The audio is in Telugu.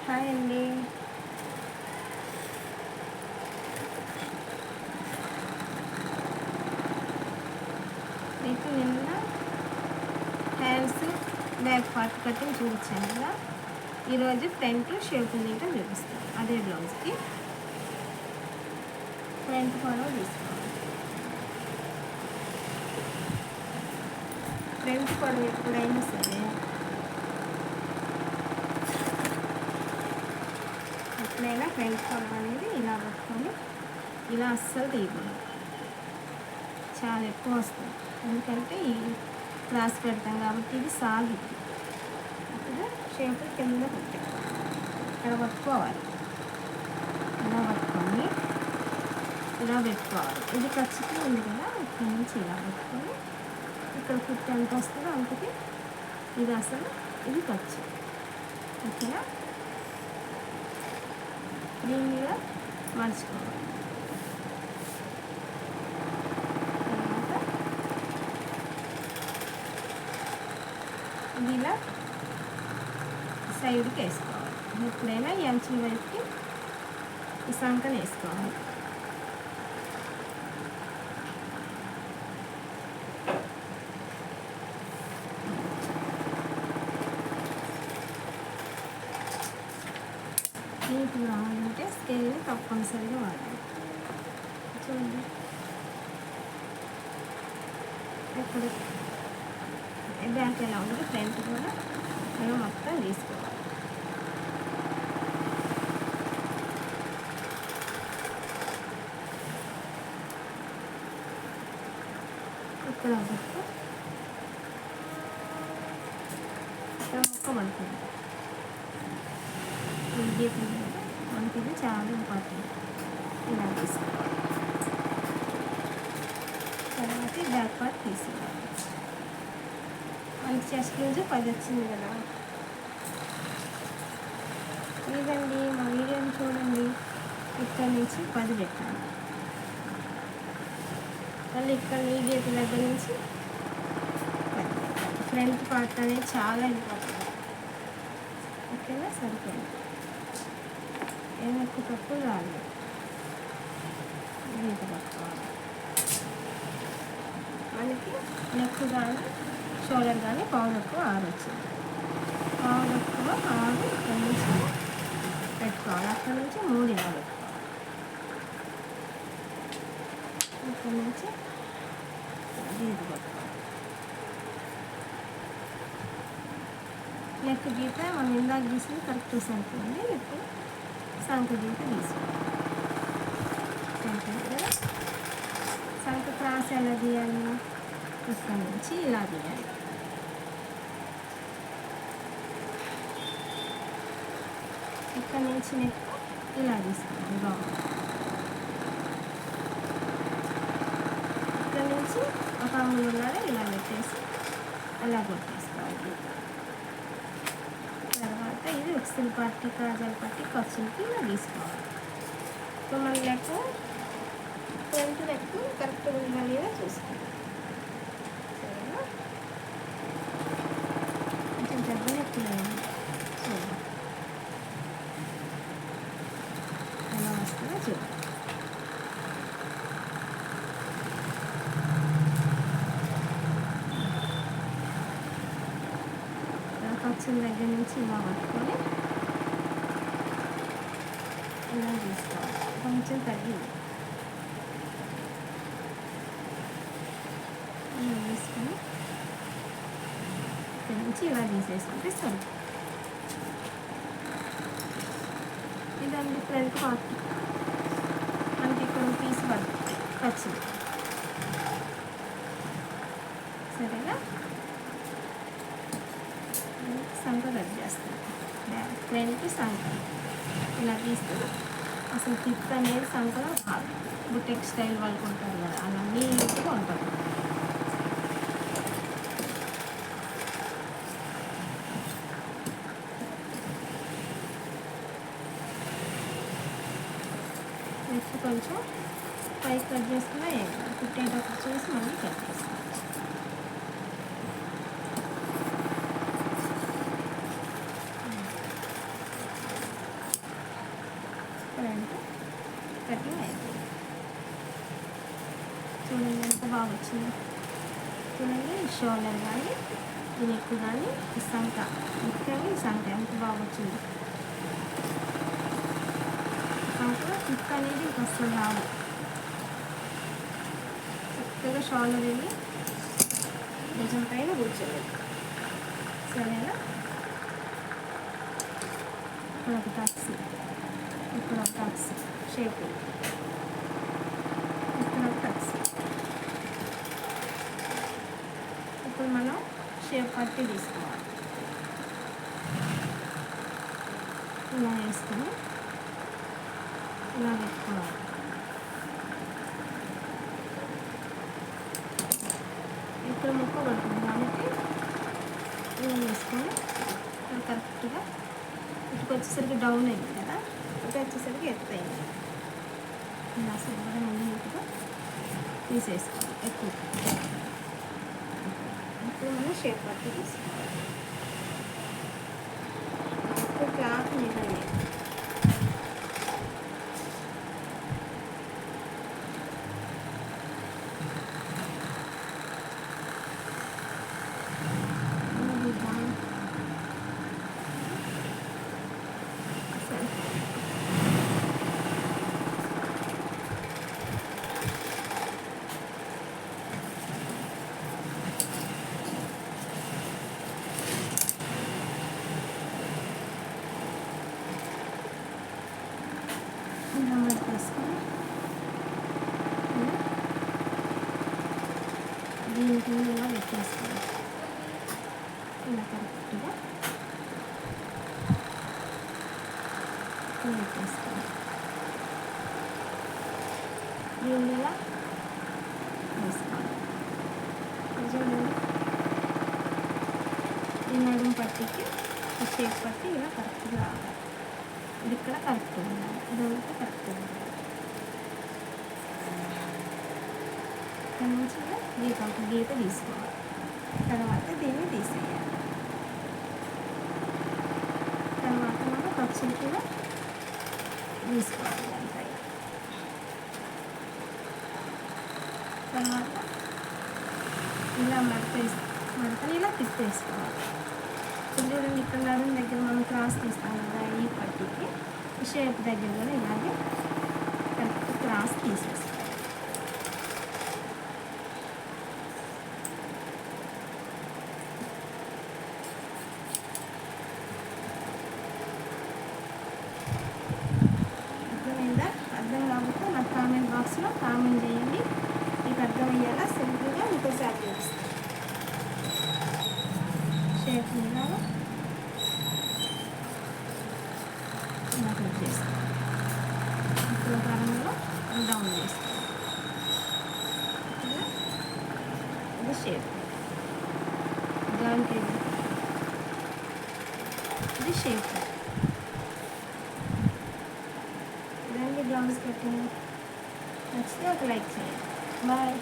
హాయ్ అండి. మీకు నిన్న హ్యాండ్స్ బ్యాక్ పార్ట్ కటింగ్ చూపించాను కదా. ఈరోజు ఫ్రంట్ షేప్ నీట్గా చూపిస్తాను. అదే బ్లౌజ్కి ఫ్రంట్ పొడవు తీసుకోవాలి. ఫ్రంట్ పొడవు ఎప్పుడైనా సరే ఫ్రంట్ పొడవు అనేది ఇలా పట్టుకొని ఇలా అస్సలు తీయకూడదు. చాలా ఎక్కువ వస్తుంది, ఎందుకంటే ఈ క్రాస్ పెడతాం కాబట్టి ఇది సాగుతుంది. అప్పుడు షేప్ కింద పెట్టాలి, ఇక్కడ పట్టుకోవాలి. ఇలా పట్టుకొని ఇలా పెట్టుకోవాలి. ఇది ఖచ్చితంగా ఉంది కదా, ఇక్కడ నుంచి ఇలా పెట్టుకొని ఇక్కడ కుట్టి ఎంత వస్తుందో అంతకి ఇది అసలు ఇది ఖర్చు. ఓకేనా? దీని మీద మర్చుకోవాలి. తర్వాత ఇది ఇలా సైడ్కి వేసుకోవాలి. ఎప్పుడైనా ఈ అంచుల వైపుకి ఈ సంకన వేసుకోవాలి. నీట్గా రావాలంటే స్కేల్ని తప్పనిసరిగా వాడాలి. చూడండి, ఇక్కడ బ్యాక్ ఎలా ఉంది, ఫ్రంట్ కూడా మనం మొత్తం తీసుకోవాలి. ఇక్కడ మొక్క పడుతుంది. మనకి ఇది చాలా ఇంపార్టెంట్. ఇలా తీసుకోవాలి. తర్వాత బ్యాక్ పార్ట్ తీసుకోవాలి. మనకి చెస్ట్ నుంచి 10 వచ్చింది కదా. లేదండి, మా వీడియోని చూడండి. ఇక్కడ నుంచి 10 పెట్టాలి. మళ్ళీ ఇక్కడ ఈ గీత దగ్గర నుంచి 10 పెట్టాలి. ఫ్రంట్ పార్ట్ అనేది చాలా ఇంపార్టెంట్. ఓకేనా? సరిపోయింది. ఏమి ఎక్కువ తక్కువ రాలేదు. గీత పట్టుకోవాలి. మనకి నెక్ కానీ షోల్డర్ కానీ పావు తక్కువ 6 వచ్చింది. పావు తక్కువ 6 ఇక్కడ నుంచి పెట్టుకోవాలి. అక్కడ నుంచి 3 ఇలా పెట్టుకోవాలి. ఇక్కడ నుంచి గీత పట్టుకోవాలి. నెక్ గీత మనం ఇందాక గీసింది కరెక్ట్ సరిపోయింది. ఇప్పుడు సంఖ గీత తీసుకోవాలి. కదా, సంఖ క్రాస్ ఎలా తీయాలి? ఇక్కడ నుంచి ఇలా తీయాలి. ఇక్కడ నుంచి నెక్ ఇలా తీసుకోవాలి. బాగుంది. ఇక్కడ నుంచి ఒక అంగుళంలాగా ఇలా పెట్టేసి అలా కొట్టేసుకోవాలి. తర్వాత ఇది ఉక్సిల్ పట్టి, కాజల్ పట్టి, ఖర్చులకి ఇలా తీసుకోవాలి. ఇప్పుడు మన లెక్క ఫ్రంట్ నెక్ కరెక్ట్గా ఉందా లేదా చూసుకోవాలి. సరేనా? కొంచెం పెద్ద నెక్ చూడండి ఎలా వస్తుందో చూడండి. ఖర్చుల దగ్గర నుంచి ఇలా పట్టుకొని ఇలా తీసుకోవాలి. కొంచెం తగ్గింది. ఇలా తీసుకొని ఇక్కడ నుంచి ఇలా తీసేసుకుంటే సరే. ఇదండి ఫ్రంట్ పార్ట్. మనకి ఇక్కడ పీస్ పడుతుంది ఖర్చు. సరేనా? సంఖ కట్ చేస్తాను. ఫ్రంట్ సంఖ ఇలా తీస్తాను. అసలు టిప్ అనేది సంఖలో కాదు. ఇప్పుడు టెక్స్టైల్ వాళ్ళు కొంటారు కదా, అలా నీట్గా ఉంటుంది. నెక్స్ట్ కొంచెం పైకి కట్ చేసుకున్నా ఏం కాదు. కుట్టేటప్పుడు చూసి మళ్ళీ కట్ చేసుకోవాలి. ఫ్రంట్ కటింగ్ అయిపోయింది. చూడండి ఎంత బాగా వచ్చింది. చూడండి షోల్డర్ కానీ ఈ నెక్ కానీ ఈ సంక, ముఖ్యంగా ఈ సంక ఎంత బాగా వచ్చింది. సంకలో టిక్ అనేది ఇంక అసలు రాదు. చక్కగా షోల్డర్ వెళ్ళి భుజం పైన కూర్చోలేదు. సరేనా? ఇక్కడ ఒక టక్స్, ఇక్కడ ఒక టక్స్ షేప్, ఇక్కడ ఒక టక్స్. ఇప్పుడు మనం షేప్ పట్టి తీసుకోవాలి. ఇలా వేసుకొని ఇలా పెట్టుకోవాలి. ఇక్కడ ముక్క పడుతుంది కాబట్టి ఇలా వేసుకొని కరెక్ట్గా ఇటుకు వచ్చేసరికి డౌన్ అయింది కదా, ఇటు వచ్చేసరికి ఎత్తు అయింది. ఇలా శుభ్రంగా నీట్గా తీసేసుకోవాలి ఎక్కువ. ఇప్పుడు మనం షేప్ పట్టి తీసుకోవాలి. ఇప్పుడు క్లాత్ నిజమే తీసుకొని దీనికి ఇలా పెట్టేసుకోవాలి. ఇలా కరెక్ట్గా పెట్టేసుకోవాలి. దీన్ని ఇలా వేసుకోవాలి. చూడండి ఈ నడుము పట్టికి ఈ షేప్ పట్టి ఇలా కరెక్ట్గా రావాలి. ఇది ఇక్కడ కరెక్ట్గా ఉండాలి, ఇదంతా కరెక్ట్గా ఉండాలి. ఇక్కడ నుంచి ఒక గీత తీసుకోవాలి. తర్వాత దీన్ని తీసేయాలి. తర్వాత మనం ఖర్చులు కూడా తీసుకోవాలి. దానిపై తర్వాత ఇలా మడతని ఇలా తిప్పేసుకోవాలి. ఇప్పుడు చూడండి ఇక్కడ నడుము దగ్గర మనం క్రాస్ తీస్తాం కదా, ఈ పట్టికి ఈ షేప్ దగ్గర కూడా ఇలాగే కరెక్ట్ క్రాస్ తీసేసుకోవాలి. అర్థం కాకపోతే నాకు కామెంట్ బాక్స్లో కామెంట్ చేయండి. మీకు అర్థమయ్యేలా సింపుల్గా ఇంకోసారి చూపిస్తాను. షేప్ ఇలాగా ఇలా కట్ చేసుకోవాలి. ఇప్పుడు క్రమంలో డౌన్ చేసుకోవాలి. ఇది షేప్, దానికి ఇది షేప్. బ్లౌజ్ కటింగ్ నచ్చితే ఒక లైక్ చేయండి. బాయ్.